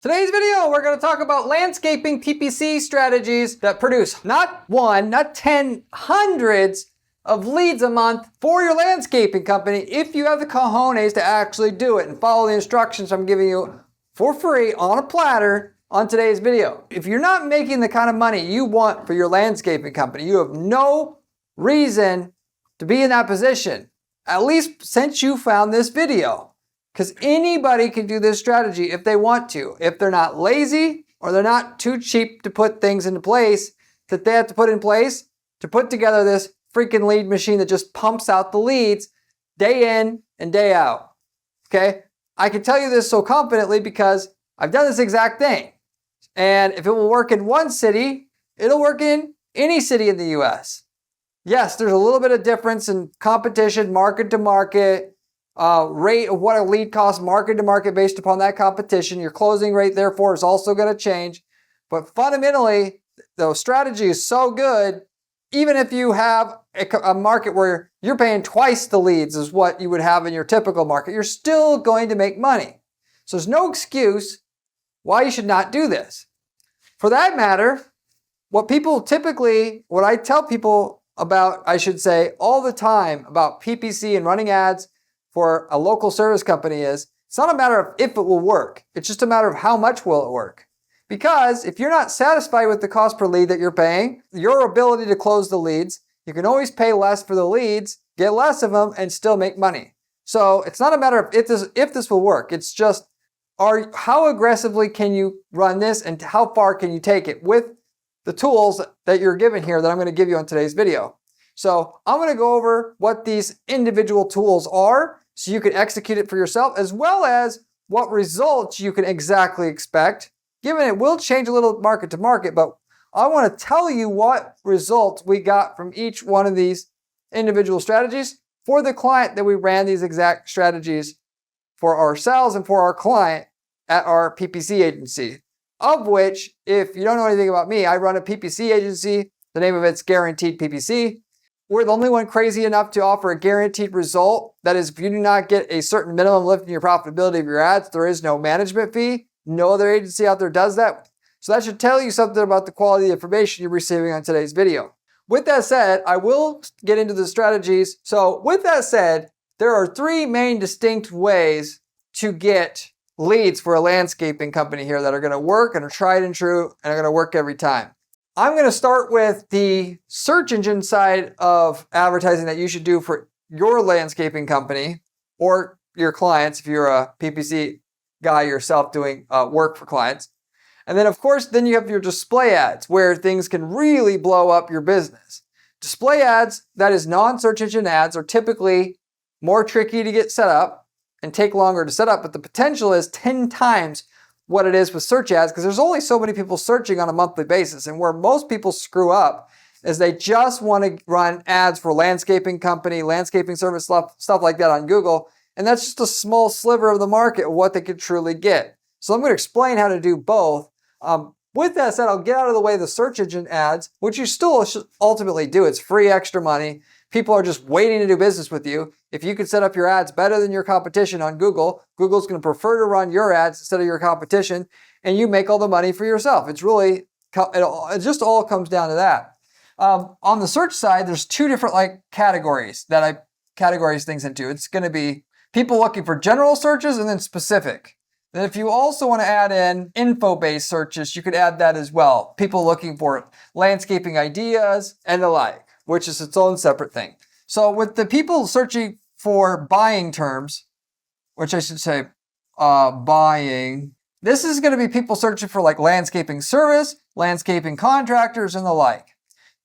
Today's video, we're going to talk about landscaping PPC strategies that produce not one, not 10, hundreds of leads a month for your landscaping company if you have the cojones to actually do it and follow the instructions I'm giving you for free on a platter on today's video. If you're not making the kind of money you want for your landscaping company, you have no reason to be in that position, at least since you found this video. Because anybody can do this strategy if they want to. If they're not lazy or they're not too cheap to put things into place that they have to put in place to put together this freaking lead machine that just pumps out the leads day in and day out. Okay? I can tell you this so confidently because I've done this exact thing. And if it will work in one city, it'll work in any city in the US. Yes, there's a little bit of difference in competition, market to market, rate of what a lead costs market to market based upon that competition. Your closing rate, therefore, is also going to change. But fundamentally, the strategy is so good, even if you have a market where you're paying twice the leads as what you would have in your typical market, you're still going to make money. So there's no excuse why you should not do this. For that matter, what I tell people about, I should say, all the time about PPC and running ads for a local service company is, it's not a matter of if it will work. It's just a matter of how much will it work. Because if you're not satisfied with the cost per lead that you're paying, your ability to close the leads, you can always pay less for the leads, get less of them, and still make money. So it's not a matter of if this will work. It's just how aggressively can you run this and how far can you take it with the tools that you're given here that I'm going to give you on today's video. So I'm going to go over what these individual tools are so you can execute it for yourself, as well as what results you can exactly expect, given it will change a little market to market, but I want to tell you what results we got from each one of these individual strategies for the client that we ran these exact strategies for ourselves and for our client at our PPC agency, of which, if you don't know anything about me, I run a PPC agency. The name of it's GuaranteedPPC. We're the only one crazy enough to offer a guaranteed result. That is, if you do not get a certain minimum lift in your profitability of your ads, there is no management fee. No other agency out there does that. So that should tell you something about the quality of the information you're receiving on today's video. With that said, I will get into the strategies. So with that said, there are three main distinct ways to get leads for a landscaping company here that are going to work and are tried and true and are going to work every time. I'm going to start with the search engine side of advertising that you should do for your landscaping company or your clients if you're a PPC guy yourself doing work for clients. And then, of course, then you have your display ads where things can really blow up your business. Display ads, that is non-search engine ads, are typically more tricky to get set up and take longer to set up, but the potential is 10 times what it is with search ads because there's only so many people searching on a monthly basis. And where most people screw up is they just want to run ads for landscaping company, landscaping service stuff like that on Google. And that's just a small sliver of the market of what they could truly get. So I'm going to explain how to do both. With that said, I'll get out of the way the search engine ads, which you still should ultimately do. It's free extra money. People are just waiting to do business with you. If you could set up your ads better than your competition on Google, Google's going to prefer to run your ads instead of your competition, and you make all the money for yourself. It's really, it just all comes down to that. On the search side, there's two different categories that I categorize things into. It's going to be people looking for general searches and then specific. Then if you also want to add in info-based searches, you could add that as well. People looking for landscaping ideas and the like, which is its own separate thing. So with the people searching for buying terms, which I should say buying, this is going to be people searching for landscaping service, landscaping contractors, and the like.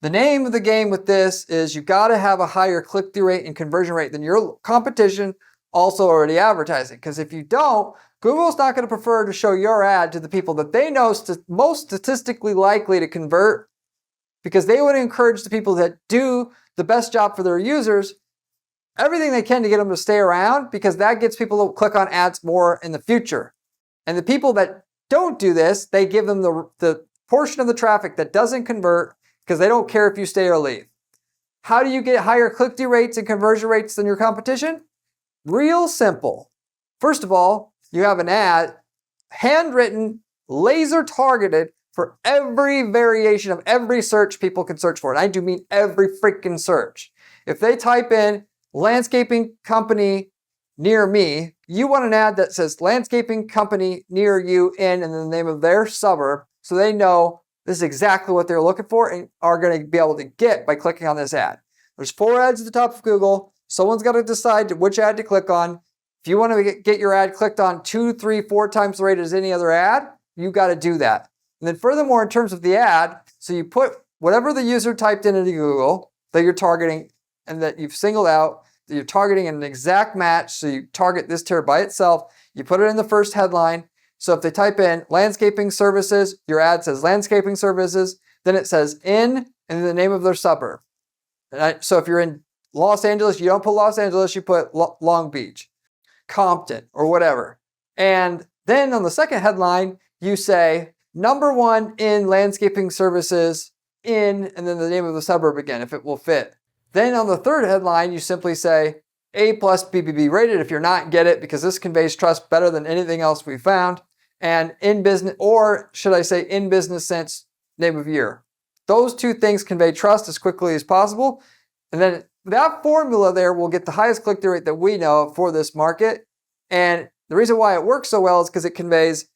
The name of the game with this is you got to have a higher click-through rate and conversion rate than your competition also already advertising. Because if you don't, Google's not going to prefer to show your ad to the people that they know most statistically likely to convert, because they would encourage the people that do the best job for their users, everything they can to get them to stay around, because that gets people to click on ads more in the future. And the people that don't do this, they give them the portion of the traffic that doesn't convert because they don't care if you stay or leave. How do you get higher click-through rates and conversion rates than your competition? Real simple. First of all, you have an ad handwritten laser targeted for every variation of every search people can search for. And I do mean every freaking search. If they type in landscaping company near me, you want an ad that says landscaping company near you in and the name of their suburb, so they know this is exactly what they're looking for and are going to be able to get by clicking on this ad. There's 4 ads at the top of Google. Someone's got to decide which ad to click on. If you want to get your ad clicked on 2, 3, 4 times the rate as any other ad, you got to do that. And then furthermore, in terms of the ad, so you put whatever the user typed into Google that you're targeting and that you've singled out, that you're targeting an exact match. So you target this tier by itself. You put it in the first headline. So if they type in landscaping services, your ad says landscaping services. Then it says in and the name of their suburb. So if you're in Los Angeles, you don't put Los Angeles, you put Long Beach, Compton, or whatever. And then on the second headline, you say number 1 in landscaping services in, and then the name of the suburb again, if it will fit. Then on the third headline, you simply say A+ BBB rated. If you're not, get it, because this conveys trust better than anything else we found. And in business, or should I say in business since name of year. Those 2 things convey trust as quickly as possible. And then that formula there will get the highest click-through rate that we know for this market. And the reason why it works so well is because it conveys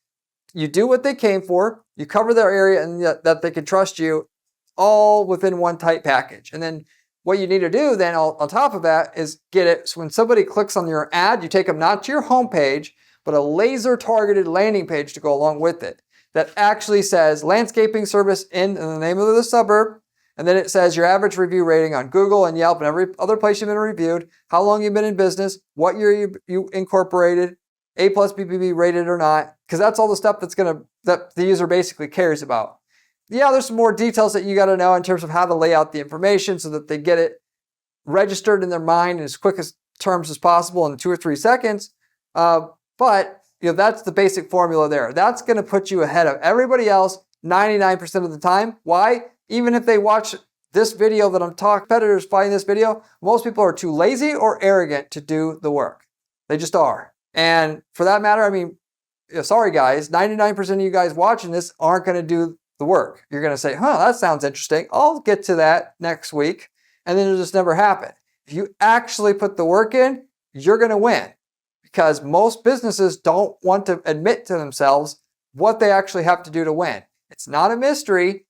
you do what they came for, you cover their area, and that they can trust you, all within one tight package. And then what you need to do then on top of that is get it so when somebody clicks on your ad, you take them not to your homepage, but a laser targeted landing page to go along with it that actually says landscaping service in the name of the suburb. And then it says your average review rating on Google and Yelp and every other place you've been reviewed, how long you've been in business, what year you incorporated, A+ BBB rated or not, because that's all the stuff that the user basically cares about. Yeah, there's some more details that you got to know in terms of how to lay out the information so that they get it registered in their mind in as quick as terms as possible in 2 or 3 seconds. But that's the basic formula there. That's going to put you ahead of everybody else 99% of the time. Why? Even if they watch this video that I'm talking, competitors find this video, most people are too lazy or arrogant to do the work. They just are. And for that matter, I mean, sorry guys, 99% of you guys watching this aren't going to do the work. You're going to say, that sounds interesting. I'll get to that next week. And then it'll just never happen. If you actually put the work in, you're going to win. Because most businesses don't want to admit to themselves what they actually have to do to win. It's not a mystery.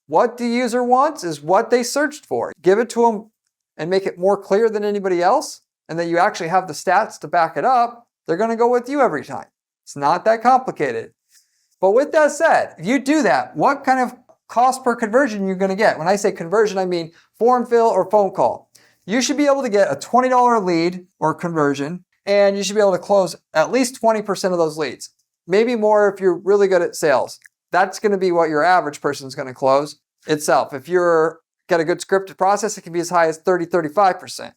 What the user wants is what they searched for. Give it to them and make it more clear than anybody else, and that you actually have the stats to back it up, they're going to go with you every time. It's not that complicated. But with that said, if you do that, what kind of cost per conversion you're going to get? When I say conversion, I mean form fill or phone call. You should be able to get a $20 lead or conversion, and you should be able to close at least 20% of those leads. Maybe more if you're really good at sales. That's going to be what your average person is going to close itself. If you're got a good scripted process, it can be as high as 30, 35%.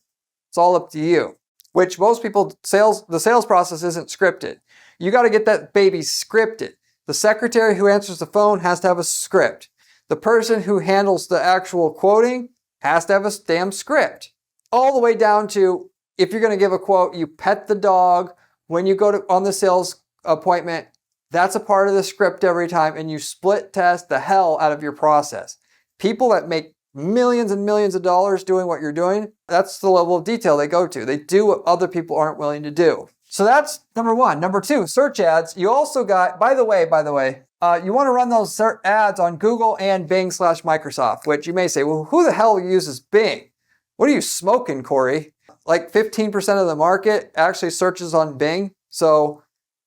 It's all up to you, which most people, the sales process isn't scripted. You got to get that baby scripted. The secretary who answers the phone has to have a script. The person who handles the actual quoting has to have a damn script. All the way down to, if you're going to give a quote, you pet the dog when you go on the sales appointment. That's a part of the script every time, and you split test the hell out of your process. People that make millions and millions of dollars doing what you're doing, that's the level of detail they go to. They do what other people aren't willing to do. So that's number 1. Number 2, search ads. You also got, by the way, you want to run those ads on Google and Bing/Microsoft, which you may say, well, who the hell uses Bing? What are you smoking, Corey? Like 15% of the market actually searches on Bing. So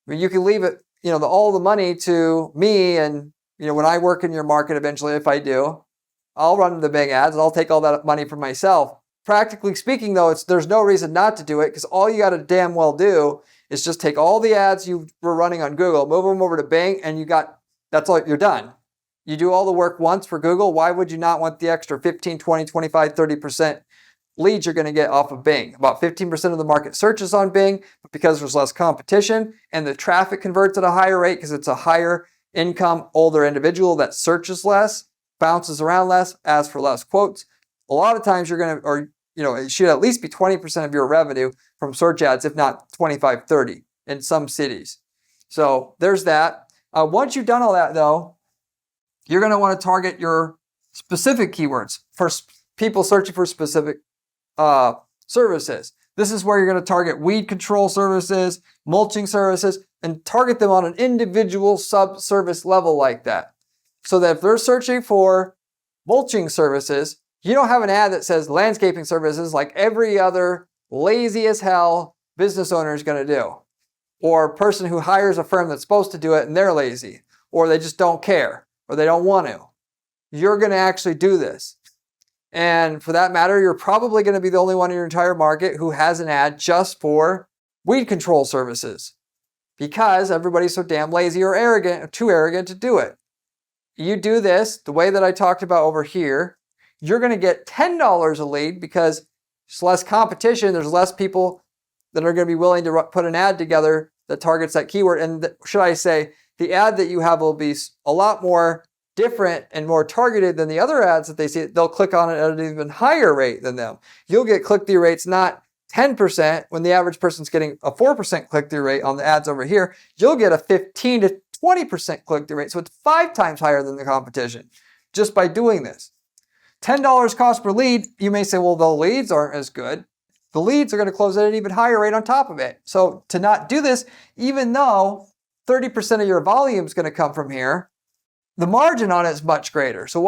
you can leave it, all the money to me, and when I work in your market eventually, if I do, I'll run the Bing ads and I'll take all that money for myself. Practically speaking though, there's no reason not to do it, because all you got to damn well do is just take all the ads you were running on Google, move them over to Bing, and that's all, you're done. You do all the work once for Google. Why would you not want the extra 15, 20, 25, 30% leads you're going to get off of Bing? About 15% of the market searches on Bing, but because there's less competition and the traffic converts at a higher rate because it's a higher income, older individual that searches less, bounces around less, asks for less quotes. A lot of times it should at least be 20% of your revenue from search ads, if not 25, 30 in some cities. So there's that. Once you've done all that though, you're going to want to target your specific keywords for people searching for specific services. This is where you're going to target weed control services, mulching services, and target them on an individual sub-service level like that. So that if they're searching for mulching services, you don't have an ad that says landscaping services like every other lazy as hell business owner is going to do. Or a person who hires a firm that's supposed to do it and they're lazy. Or they just don't care. Or they don't want to. You're going to actually do this. And for that matter, you're probably going to be the only one in your entire market who has an ad just for weed control services. Because everybody's so damn lazy or arrogant, or too arrogant to do it. You do this the way that I talked about over here, you're going to get $10 a lead because there's less competition, there's less people that are going to be willing to put an ad together that targets that keyword. And should I say, the ad that you have will be a lot more different and more targeted than the other ads that they see. They'll click on it at an even higher rate than them. You'll get click-through rates not 10% when the average person's getting a 4% click-through rate on the ads over here. You'll get a 15 to 20% click-through rate. So it's 5 times higher than the competition just by doing this. $10 cost per lead, you may say, well, the leads aren't as good. The leads are going to close at an even higher rate on top of it. So to not do this, even though 30% of your volume is going to come from here, the margin on it is much greater. So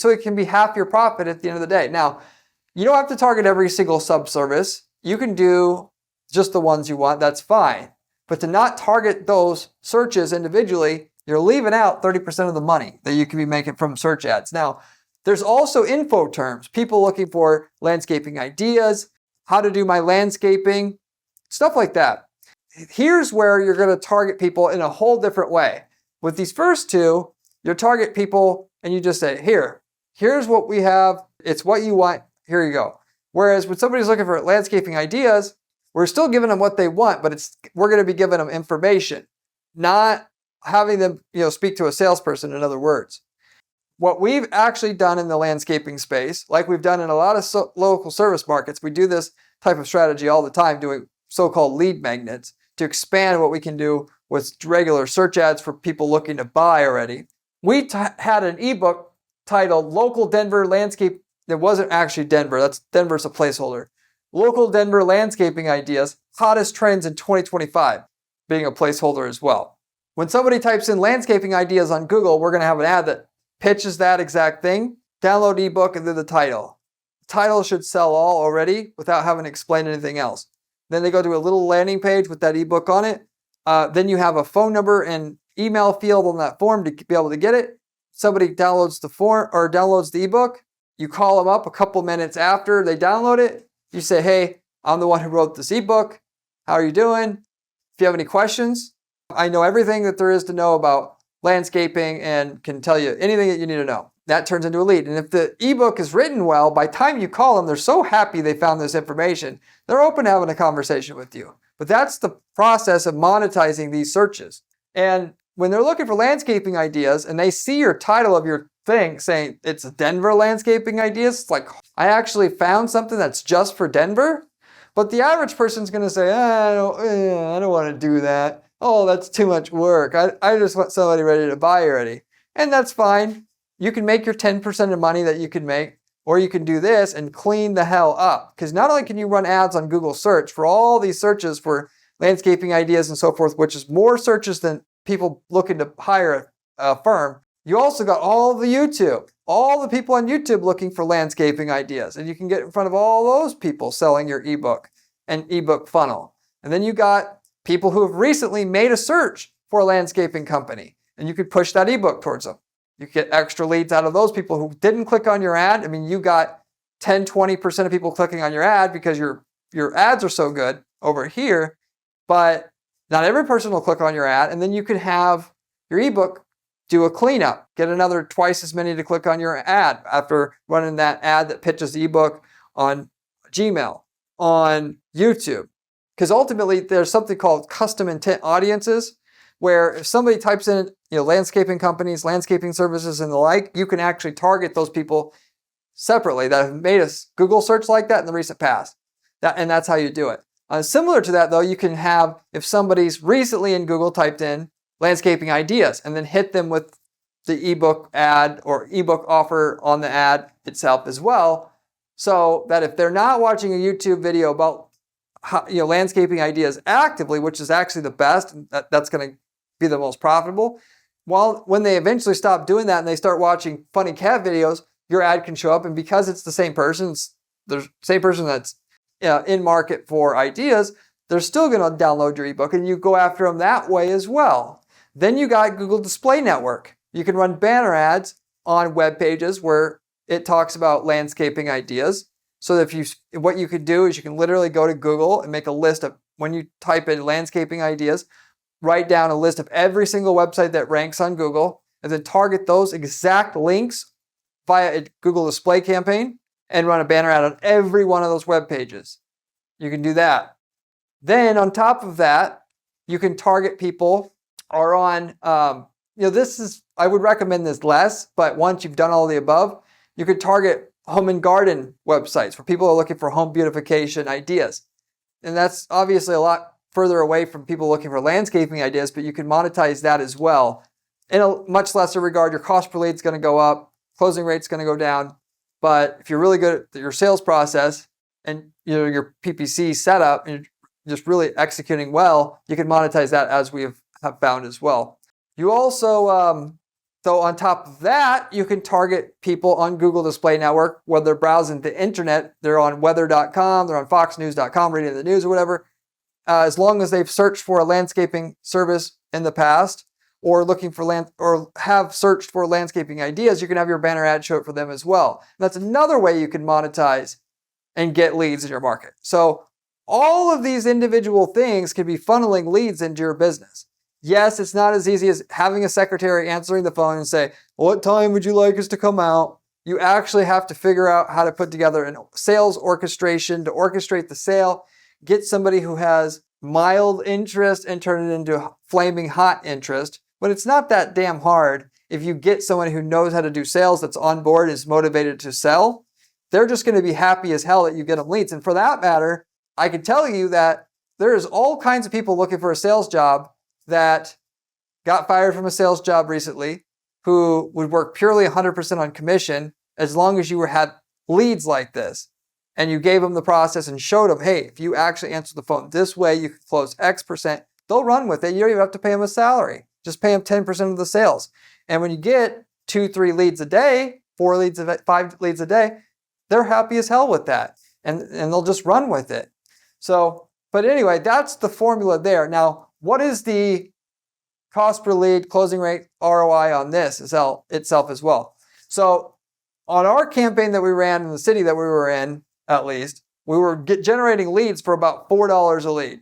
it can be half your profit at the end of the day. Now, you don't have to target every single sub-service. You can do just the ones you want, that's fine. But to not target those searches individually, you're leaving out 30% of the money that you can be making from search ads. Now, there's also info terms, people looking for landscaping ideas, how to do my landscaping, stuff like that. Here's where you're going to target people in a whole different way. With these first two, you target people and you just say, here's what we have. It's what you want. Here you go. Whereas when somebody's looking for landscaping ideas, we're still giving them what they want, but we're going to be giving them information, not having them, speak to a salesperson, in other words. What we've actually done in the landscaping space, like we've done in a lot of local service markets, we do this type of strategy all the time, doing so-called lead magnets to expand what we can do with regular search ads for people looking to buy already. We had an ebook titled Local Denver Landscape. It wasn't actually Denver. Denver's a placeholder. Local Denver Landscaping Ideas, Hottest Trends in 2025, being a placeholder as well. When somebody types in landscaping ideas on Google, we're going to have an ad that pitches that exact thing. Download ebook and then the title. The title should sell all already without having to explain anything else. Then they go to a little landing page with that ebook on it. Then you have a phone number and email field on that form to be able to get it. Somebody downloads the form or downloads the ebook. You call them up a couple minutes after they download it. You say, hey, I'm the one who wrote this ebook. How are you doing? If you have any questions, I know everything that there is to know about landscaping and can tell you anything that you need to know. That turns into a lead. And if the ebook is written well, by the time you call them, they're so happy they found this information, they're open to having a conversation with you. But that's the process of monetizing these searches. And when they're looking for landscaping ideas and they see your title of your thing saying it's Denver Landscaping Ideas, it's like, I actually found something that's just for Denver. But the average person's going to say, I don't want to do that. Oh, that's too much work. I just want somebody ready to buy already. And that's fine. You can make your 10% of money that you can make, or you can do this and clean the hell up. Because not only can you run ads on Google search for all these searches for landscaping ideas and so forth, which is more searches than people looking to hire a firm, you also got all the YouTube, all the people on YouTube looking for landscaping ideas. And you can get in front of all those people selling your ebook and ebook funnel. And then you got people who have recently made a search for a landscaping company, and you could push that ebook towards them. You get extra leads out of those people who didn't click on your ad. I mean, you got 10, 20% of people clicking on your ad because your ads are so good over here, but not every person will click on your ad. And then you could have your ebook do a cleanup, get another twice as many to click on your ad after running that ad that pitches the ebook on Gmail, on YouTube. Because ultimately, there's something called custom intent audiences, where if somebody types in, landscaping companies, landscaping services, and the like, you can actually target those people separately that have made a Google search like that in the recent past. And that's how you do it. Similar to that, though, you can have, if somebody's recently in Google typed in landscaping ideas, and then hit them with the ebook ad or ebook offer on the ad itself as well, so that if they're not watching a YouTube video about landscaping ideas actively, which is actually the best, that's going to be the most profitable, when they eventually stop doing that and they start watching funny cat videos, your ad can show up, and because it's the same person, the same person that's in market for ideas, they're still going to download your ebook, and you go after them that way as well. Then you got Google Display Network. You can run banner ads on web pages where it talks about landscaping ideas. So what you could do is you can literally go to Google and make a list of, when you type in landscaping ideas, write down a list of every single website that ranks on Google, and then target those exact links via a Google Display campaign and run a banner ad on every one of those web pages. You can do that. Then on top of that, you can target people are on, I would recommend this less, but once you've done all the above, you could target home and garden websites where people are looking for home beautification ideas. And that's obviously a lot further away from people looking for landscaping ideas, but you can monetize that as well. In a much lesser regard, your cost per lead is going to go up, closing rate's going to go down. But if you're really good at your sales process and your PPC setup and you're just really executing well, you can monetize that, as we have found as well. You also, so on top of that, you can target people on Google Display Network, whether they're browsing the internet, they're on weather.com, they're on foxnews.com, reading the news or whatever. As long as they've searched for a landscaping service in the past, or looking for or have searched for landscaping ideas, you can have your banner ad show it for them as well. And that's another way you can monetize and get leads in your market. So all of these individual things can be funneling leads into your business. Yes, it's not as easy as having a secretary answering the phone and say, what time would you like us to come out? You actually have to figure out how to put together a sales orchestration to orchestrate the sale, get somebody who has mild interest and turn it into flaming hot interest. But it's not that damn hard. If you get someone who knows how to do sales, that's on board, is motivated to sell, they're just going to be happy as hell that you get them leads. And for that matter, I can tell you that there's all kinds of people looking for a sales job that got fired from a sales job recently, who would work purely 100% on commission as long as you had leads like this. And you gave them the process and showed them, hey, if you actually answer the phone this way, you can close X%. They'll run with it. You don't even have to pay them a salary. Just pay them 10% of the sales. And when you get 2-3 leads a day, 4 leads, 5 leads a day, they're happy as hell with that. And they'll just run with it. So, but anyway, that's the formula there. Now, what is the cost per lead, closing rate, ROI on this itself as well? So on our campaign that we ran in the city that we were in, at least, we were generating leads for about $4 a lead.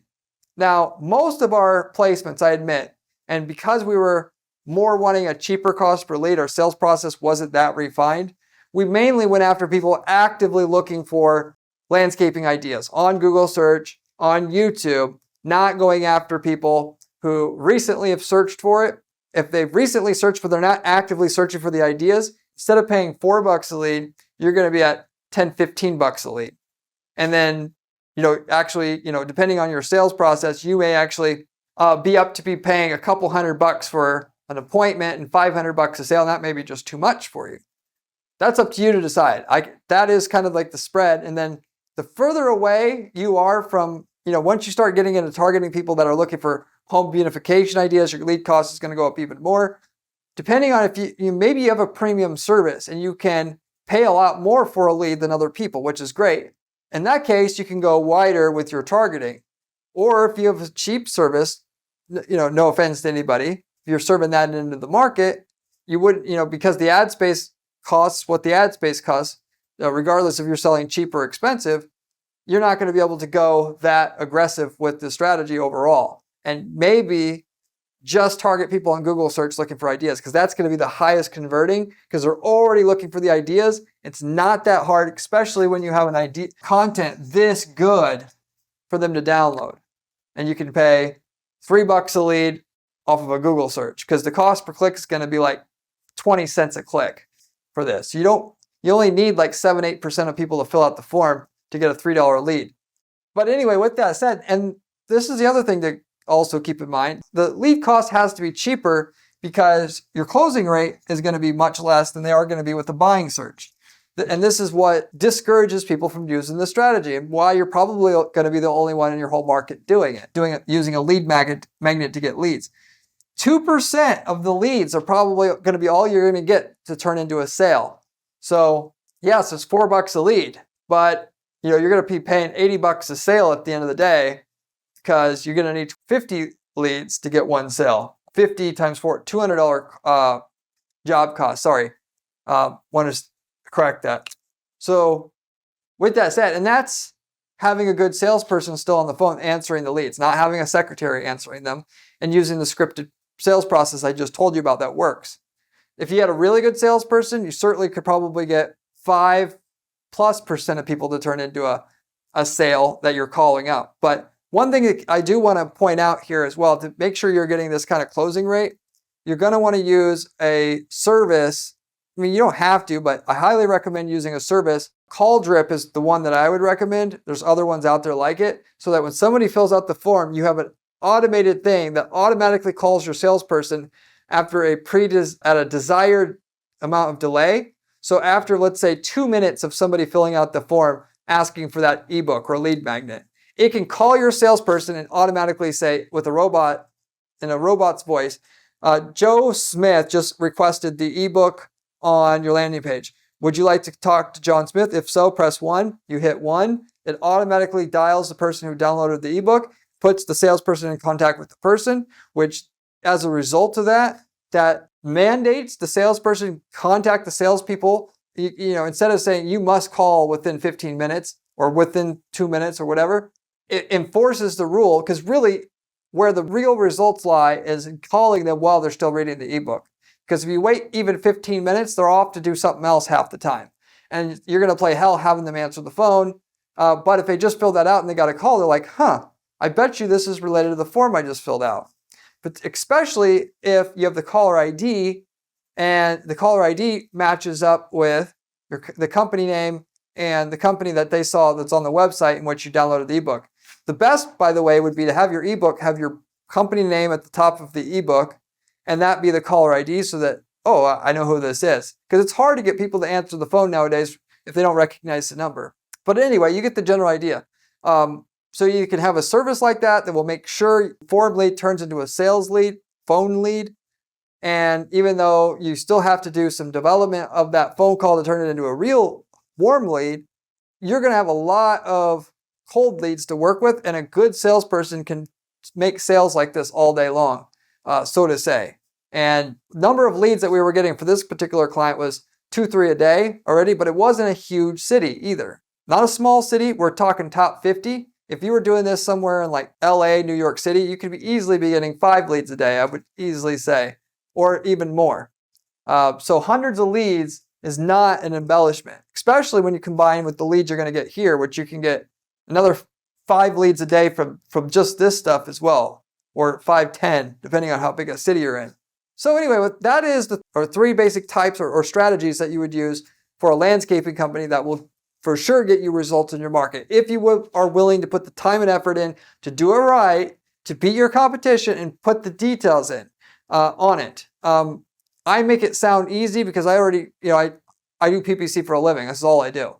Now, most of our placements, I admit, and because we were more wanting a cheaper cost per lead, our sales process wasn't that refined, we mainly went after people actively looking for landscaping ideas on Google search, on YouTube, not going after people who recently have searched for it. If they've recently searched for, they're not actively searching for the ideas, instead of paying $4 a lead, you're going to be at $10, $15 a lead. And then, actually, depending on your sales process, you may actually be up to be paying a couple $100 for an appointment and $500 a sale, and that may be just too much for you. That's up to you to decide. That is kind of like the spread. And then the further away you are from, once you start getting into targeting people that are looking for home beautification ideas, your lead cost is going to go up even more. Depending on if you maybe you have a premium service and you can pay a lot more for a lead than other people, which is great. In that case, you can go wider with your targeting. Or if you have a cheap service, no offense to anybody, if you're serving that into the market, you wouldn't, because the ad space costs what the ad space costs, regardless if you're selling cheap or expensive, you're not going to be able to go that aggressive with the strategy overall. And maybe just target people on Google search looking for ideas, because that's going to be the highest converting, because they're already looking for the ideas. It's not that hard, especially when you have an idea content this good for them to download. And you can pay $3 a lead off of a Google search, because the cost per click is going to be like 20 cents a click for this. You only need like 7-8% of people to fill out the form to get a $3 lead. But anyway, with that said, and this is the other thing to also keep in mind. The lead cost has to be cheaper because your closing rate is going to be much less than they are going to be with a buying search. And this is what discourages people from using the strategy and why you're probably going to be the only one in your whole market doing it using a lead magnet to get leads. 2% of the leads are probably going to be all you're going to get to turn into a sale. So yes, it's $4 a lead, but you're going to be paying $80 a sale at the end of the day because you're going to need 50 leads to get one sale. 50 times 4, $200 job cost. Sorry, want to correct that. So with that said, and that's having a good salesperson still on the phone answering the leads, not having a secretary answering them, and using the scripted sales process I just told you about that works. If you had a really good salesperson, you certainly could probably get 5+% of people to turn into a sale that you're calling up. But one thing that I do want to point out here as well, to make sure you're getting this kind of closing rate, you're going to want to use a service. I mean, you don't have to, but I highly recommend using a service. Call Drip is the one that I would recommend. There's other ones out there like it, so that when somebody fills out the form, you have an automated thing that automatically calls your salesperson after at a desired amount of delay. So after, let's say, 2 minutes of somebody filling out the form asking for that ebook or lead magnet, it can call your salesperson and automatically say with a robot, in a robot's voice, Joe Smith just requested the ebook on your landing page. Would you like to talk to John Smith? If so, press 1. You hit 1. It automatically dials the person who downloaded the ebook, puts the salesperson in contact with the person, which as a result of that mandates the salesperson contact the salespeople. Instead of saying you must call within 15 minutes or within 2 minutes or whatever, it enforces the rule, because really where the real results lie is in calling them while they're still reading the ebook. Because if you wait even 15 minutes, they're off to do something else half the time. And you're going to play hell having them answer the phone. But if they just filled that out and they got a call, they're like, I bet you this is related to the form I just filled out. But especially if you have the caller ID and the caller ID matches up with the company name and the company that they saw that's on the website in which you downloaded the ebook. The best, by the way, would be to have your ebook have your company name at the top of the ebook, and that be the caller ID, so that, I know who this is. Because it's hard to get people to answer the phone nowadays if they don't recognize the number. But anyway, you get the general idea. So you can have a service like that will make sure form lead turns into a sales lead, phone lead. And even though you still have to do some development of that phone call to turn it into a real warm lead, you're going to have a lot of cold leads to work with, and a good salesperson can make sales like this all day long, so to say. And number of leads that we were getting for this particular client was 2-3 a day already, but it wasn't a huge city either. Not a small city. We're talking top 50. If you were doing this somewhere in like LA, New York City, you could easily be getting 5 leads a day, I would easily say, or even more. So hundreds of leads is not an embellishment, especially when you combine with the leads you're going to get here, which you can get another 5 leads a day from just this stuff as well, or 5, 10, depending on how big a city you're in. So anyway, that is the 3 basic types or strategies that you would use for a landscaping company that will for sure get you results in your market. If you are willing to put the time and effort in to do it right, to beat your competition and put the details in on it. I make it sound easy because I already, I do PPC for a living. That's all I do.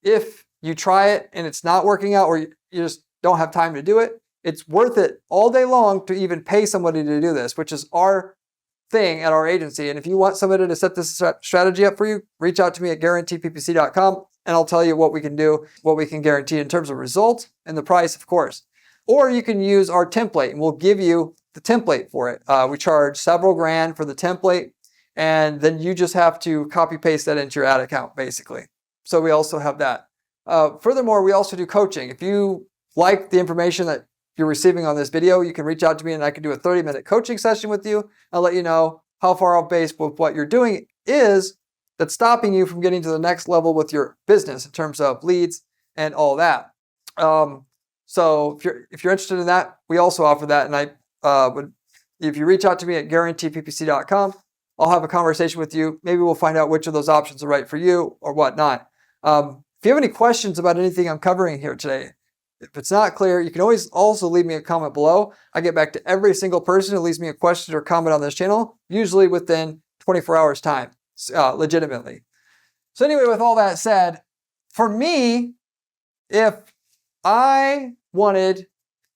If you try it and it's not working out, or you just don't have time to do it, it's worth it all day long to even pay somebody to do this, which is our thing at our agency. And if you want somebody to set this strategy up for you, reach out to me at GuaranteedPPC.com and I'll tell you what we can do, what we can guarantee in terms of results and the price, of course. Or you can use our template and we'll give you the template for it. We charge several grand for the template, and then you just have to copy paste that into your ad account, basically. So we also have that. Furthermore, we also do coaching. If you like the information that you're receiving on this video, you can reach out to me and I can do a 30-minute coaching session with you. I'll let you know how far off base with what you're doing is that's stopping you from getting to the next level with your business in terms of leads and all that. So if you're interested in that, we also offer that. And if you reach out to me at GuaranteedPPC.com, I'll have a conversation with you. Maybe we'll find out which of those options are right for you or whatnot. If you have any questions about anything I'm covering here today, If it's not clear, you can always also leave me a comment below. I get back to every single person who leaves me a question or comment on this channel, usually within 24 hours time, legitimately. So anyway, with all that said, for me, if I wanted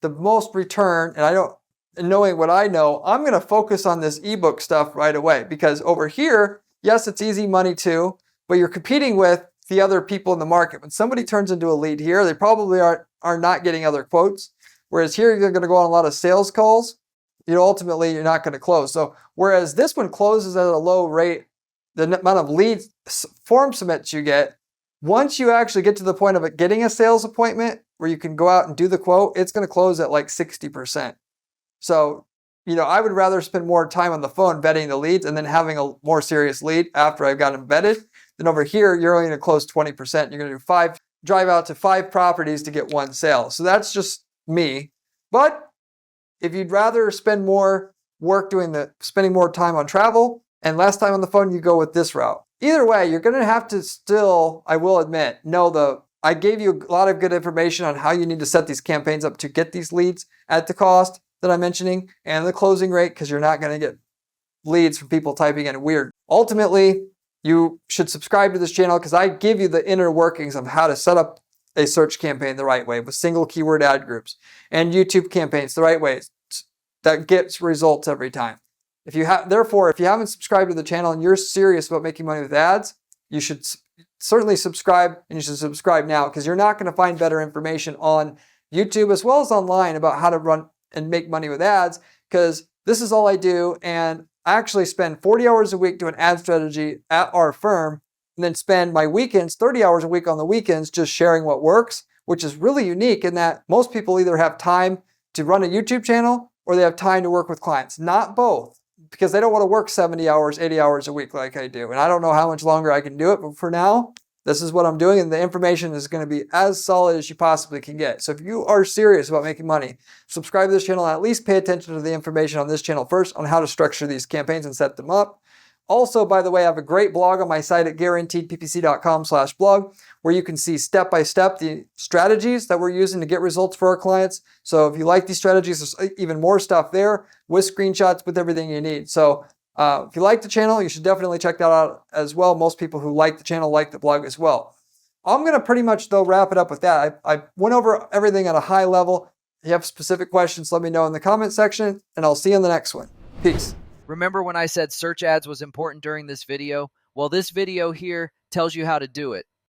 the most return, and knowing what I know, I'm going to focus on this ebook stuff right away, because over here, yes, it's easy money too, but you're competing with the other people in the market. When somebody turns into a lead here, they probably are not getting other quotes. Whereas here, you're going to go on a lot of sales calls. Ultimately, you're not going to close. So whereas this one closes at a low rate, the amount of lead form submits you get, once you actually get to the point of getting a sales appointment where you can go out and do the quote, it's going to close at like 60%. So, I would rather spend more time on the phone vetting the leads and then having a more serious lead after I've got them vetted. Then over here, you're only going to close 20%. You're going to drive out to 5 properties to get 1 sale. So that's just me. But if you'd rather spend more work spending more time on travel and less time on the phone, you go with this route. Either way, you're going to have to still, I will admit, I gave you a lot of good information on how you need to set these campaigns up to get these leads at the cost that I'm mentioning and the closing rate, because you're not going to get leads from people typing in weird. Ultimately, you should subscribe to this channel because I give you the inner workings of how to set up a search campaign the right way with single keyword ad groups and YouTube campaigns the right way that gets results every time. Therefore, if you haven't subscribed to the channel and you're serious about making money with ads, you should certainly subscribe, and you should subscribe now, because you're not going to find better information on YouTube as well as online about how to run and make money with ads, because this is all I do. And I actually spend 40 hours a week doing ad strategy at our firm, and then spend my weekends, 30 hours a week on the weekends, just sharing what works, which is really unique in that most people either have time to run a YouTube channel or they have time to work with clients. Not both, because they don't want to work 70 hours, 80 hours a week like I do. And I don't know how much longer I can do it, but for now, this is what I'm doing, and the information is going to be as solid as you possibly can get. So if you are serious about making money, subscribe to this channel and at least pay attention to the information on this channel first on how to structure these campaigns and set them up. Also, by the way, I have a great blog on my site at GuaranteedPPC.com/blog, where you can see step-by-step the strategies that we're using to get results for our clients. So if you like these strategies, there's even more stuff there with screenshots, with everything you need. So if you like the channel, you should definitely check that out as well. Most people who like the channel like the blog as well. I'm going to pretty much, though, wrap it up with that. I went over everything at a high level. If you have specific questions, let me know in the comment section, and I'll see you in the next one. Peace. Remember when I said search ads was important during this video? Well, this video here tells you how to do it.